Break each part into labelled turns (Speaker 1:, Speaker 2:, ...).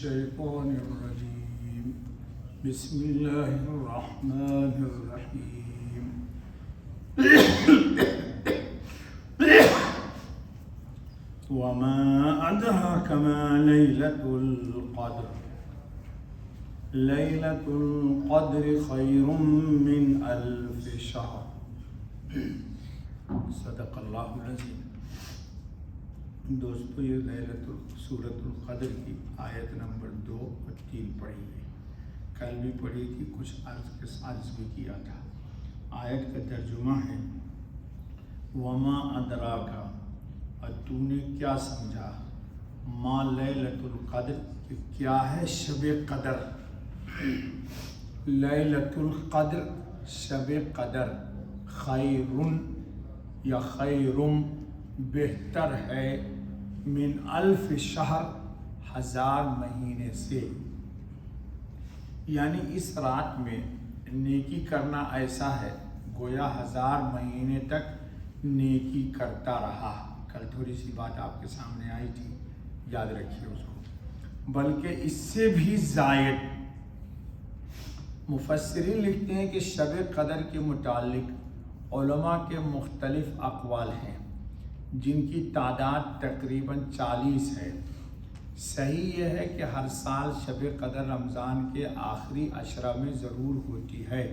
Speaker 1: الشيطان الرجيم بسم الله الرحمن الرحيم وما أدراك ما ليلة القدر ليلة القدر خير من ألف شهر صدق اللہ العظیم۔ دوستو، یہ سورۃ القدر کی آیت نمبر 2 اور 3 پڑھی ہے، کل بھی پڑھی تھی، کچھ عرض بھی کیا تھا۔ آیت کا ترجمہ ہے وما ادراکا، اور تو نے کیا سمجھا، ما لیلۃ القدر، کہ کیا ہے شب قدر۔ لیلۃ القدر، شب قدر، خیرن یا خیرم، بہتر ہے، من الف شہر، 1000 مہینے سے۔ یعنی اس رات میں نیکی کرنا ایسا ہے گویا 1000 مہینے تک نیکی کرتا رہا۔ کل تھوڑی سی بات آپ کے سامنے آئی تھی، یاد رکھیے اس کو۔ بلکہ اس سے بھی زائد مفسرین لکھتے ہیں کہ شب قدر کے متعلق علماء کے مختلف اقوال ہیں، جن کی تعداد تقریباً 40 ہے۔ صحیح یہ ہے کہ ہر سال شب قدر رمضان کے آخری عشرہ میں ضرور ہوتی ہے،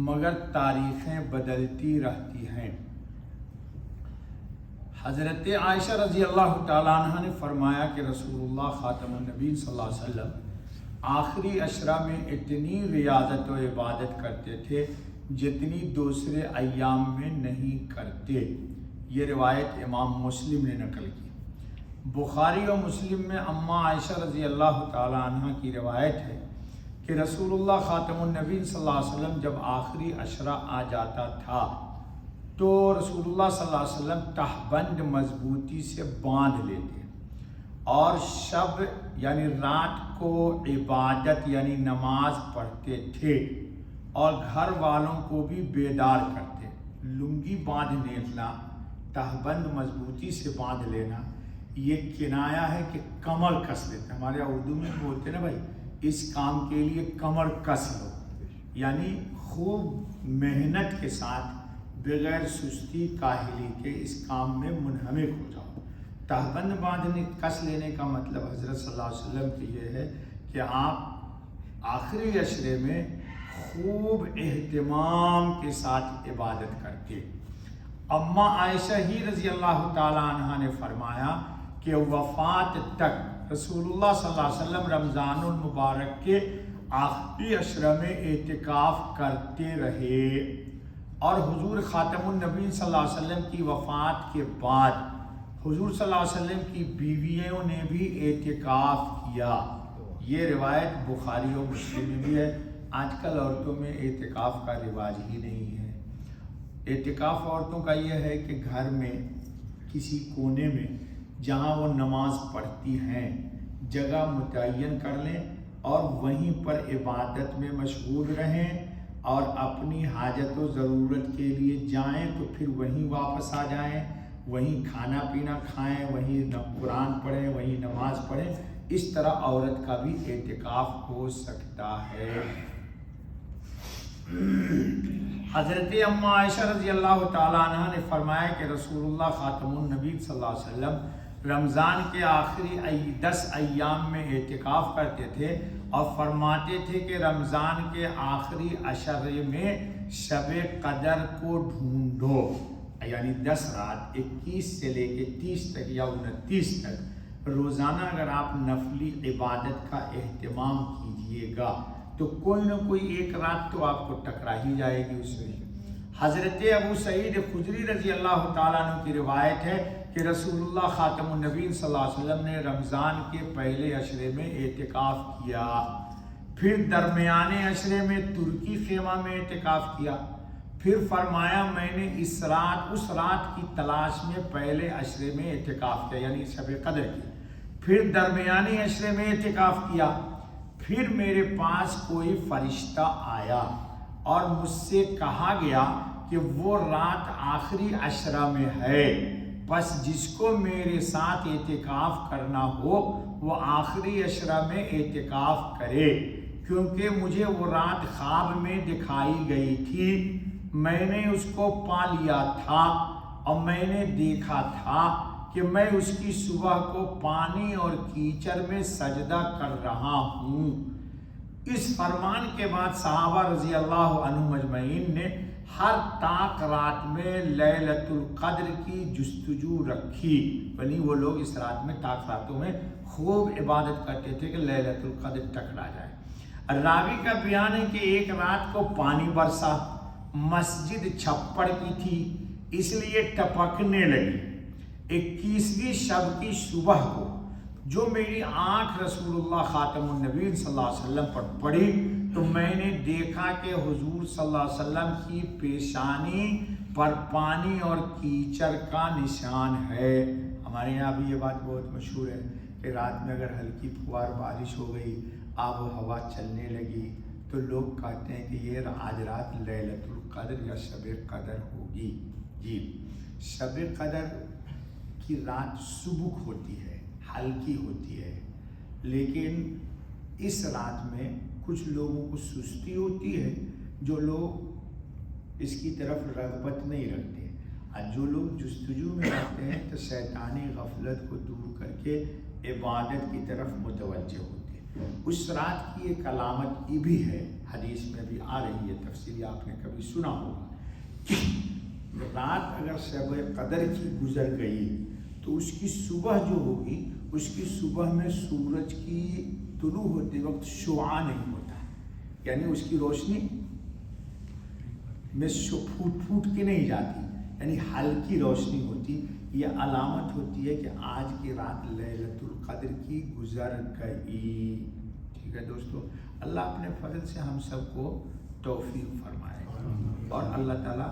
Speaker 1: مگر تاریخیں بدلتی رہتی ہیں۔ حضرت عائشہ رضی اللہ تعالیٰ عنہ نے فرمایا کہ رسول اللہ خاتم النبی صلی اللہ علیہ وسلم آخری عشرہ میں اتنی ریاضت و عبادت کرتے تھے جتنی دوسرے ایام میں نہیں کرتے۔ یہ روایت امام مسلم نے نقل کی۔ بخاری و مسلم میں اماں عائشہ رضی اللہ تعالیٰ عنہ کی روایت ہے کہ رسول اللہ خاتم النبی صلی اللہ علیہ وسلم جب آخری عشرہ آ جاتا تھا تو رسول اللہ صلی اللہ علیہ وسلم تہبند مضبوطی سے باندھ لیتے اور شب یعنی رات کو عبادت یعنی نماز پڑھتے تھے اور گھر والوں کو بھی بیدار کرتے۔ لنگی باندھ لینا، تہبند مضبوطی سے باندھ لینا، یہ کنایا ہے کہ کمر کس لیتے۔ ہمارے اردو میں بولتے ہیں نا بھائی، اس کام کے لیے کمر کس لو، یعنی خوب محنت کے ساتھ بغیر سستی کاہلی کے اس کام میں منہمک ہو جاؤ۔ تہبند باندھنے کس لینے کا مطلب حضرت صلی اللہ علیہ وسلم کی یہ ہے کہ آپ آخری عشرے میں خوب اہتمام کے ساتھ عبادت کرتے۔ اماں عائشہ ہی رضی اللہ تعالیٰ عنہ نے فرمایا کہ وفات تک رسول اللہ صلی اللہ علیہ وسلم رمضان المبارک کے آخری عشرہ میں اعتکاف کرتے رہے، اور حضور خاتم النبی صلی اللہ علیہ وسلم کی وفات کے بعد حضور صلی اللہ علیہ وسلم کی بیویوں نے بھی اعتکاف کیا۔ یہ روایت بخاری و مسلم میں بھی ہے۔ آج کل عورتوں میں اعتکاف کا رواج ہی نہیں ہے۔ اعتکاف عورتوں کا یہ ہے کہ گھر میں کسی کونے میں جہاں وہ نماز پڑھتی ہیں جگہ متعین کر لیں اور وہیں پر عبادت میں مشغول رہیں، اور اپنی حاجت و ضرورت کے لیے جائیں تو پھر وہیں واپس آ جائیں، وہیں کھانا پینا کھائیں، وہیں قرآن پڑھیں، وہیں نماز پڑھیں۔ اس طرح عورت کا بھی اعتکاف ہو سکتا ہے۔ حضرت اماں عائشہ رضی اللہ تعالیٰ عنہ نے فرمایا کہ رسول اللہ خاتم النبی صلی اللہ علیہ وسلم رمضان کے آخری 10 ایام میں اعتکاف کرتے تھے اور فرماتے تھے کہ رمضان کے آخری عشرے میں شب قدر کو ڈھونڈو، یعنی 10 رات 21 سے لے کے 30 تک یا 29 تک روزانہ اگر آپ نفلی عبادت کا اہتمام کیجئے گا تو کوئی نہ کوئی ایک رات تو آپ کو ٹکرا ہی جائے گی اس میں۔ حضرت ابو سعید خدری رضی اللہ تعالیٰ عنہ کی روایت ہے کہ رسول اللہ خاتم النبی صلی اللہ علیہ وسلم نے رمضان کے پہلے عشرے میں اعتکاف کیا، پھر درمیانے عشرے میں ترکی خیمہ میں اعتکاف کیا، پھر فرمایا میں نے اس رات کی تلاش میں پہلے عشرے میں اعتکاف کیا، یعنی شب قدر کی، پھر درمیانی عشرے میں اعتکاف کیا، پھر میرے پاس کوئی فرشتہ آیا اور مجھ سے کہا گیا کہ وہ رات آخری عشرہ میں ہے، بس جس کو میرے ساتھ اعتکاف کرنا ہو وہ آخری عشرہ میں اعتکاف کرے، کیونکہ مجھے وہ رات خواب میں دکھائی گئی تھی، میں نے اس کو پا لیا تھا اور میں نے دیکھا تھا کہ میں اس کی صبح کو پانی اور کیچڑ میں سجدہ کر رہا ہوں۔ اس فرمان کے بعد صحابہ رضی اللہ عنہ مجمعین نے ہر طاق رات میں لیلۃ القدر کی جستجو رکھی، یعنی وہ لوگ اس رات میں طاق راتوں میں خوب عبادت کرتے تھے کہ لیلۃ القدر ٹکرا جائے۔ راوی کا بیان ہے کہ ایک رات کو پانی برسا، مسجد چھپڑ کی تھی اس لیے ٹپکنے لگی۔ 21ویں شب کی صبح کو جو میری آنکھ رسول اللہ خاتم النبیین صلی اللہ علیہ وسلم پر پڑی تو میں نے دیکھا کہ حضور صلی اللہ علیہ وسلم کی پیشانی پر پانی اور کیچڑ کا نشان ہے۔ ہمارے یہاں بھی یہ بات بہت مشہور ہے کہ رات میں اگر ہلکی پھوار بارش ہو گئی، آب و ہوا چلنے لگی تو لوگ کہتے ہیں کہ یہ آج رات لیلۃ القدر یا شب قدر ہوگی۔ جی، شب قدر کی رات سبک ہوتی ہے، ہلکی ہوتی ہے، لیکن اس رات میں کچھ لوگوں کو سستی ہوتی ہے، جو لوگ اس کی طرف رغبت نہیں رکھتے، اور جو لوگ جستجو میں رہتے ہیں تو شیطانی غفلت کو دور کر کے عبادت کی طرف متوجہ ہوتے ہیں۔ اس رات کی ایک علامت یہ بھی ہے، حدیث میں بھی آ رہی ہے، تفصیل آپ نے کبھی سنا ہوگا کہ رات اگر شب قدر کی گزر گئی تو اس کی صبح جو ہوگی، اس کی صبح میں سورج کی طلوع ہوتے وقت شعاع نہیں ہوتا، یعنی اس کی روشنی میں پھوٹ کے نہیں جاتی، یعنی ہلکی روشنی ہوتی۔ یہ علامت ہوتی ہے کہ آج کی رات لیلۃ القدر کی گزر گئی۔ ٹھیک ہے دوستو، اللہ اپنے فضل سے ہم سب کو توفیق فرمائے، اور اللہ تعالیٰ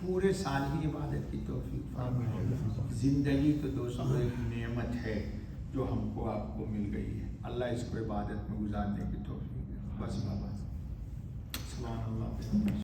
Speaker 1: پورے سال ہی عبادت کی توفیق فرمائے۔ زندگی تو دوستو ایک نعمت ہے جو ہم کو آپ کو مل گئی ہے، اللہ اس کو عبادت میں گزارنے کی توفیق دے۔ بس بابا سبحان اللہ۔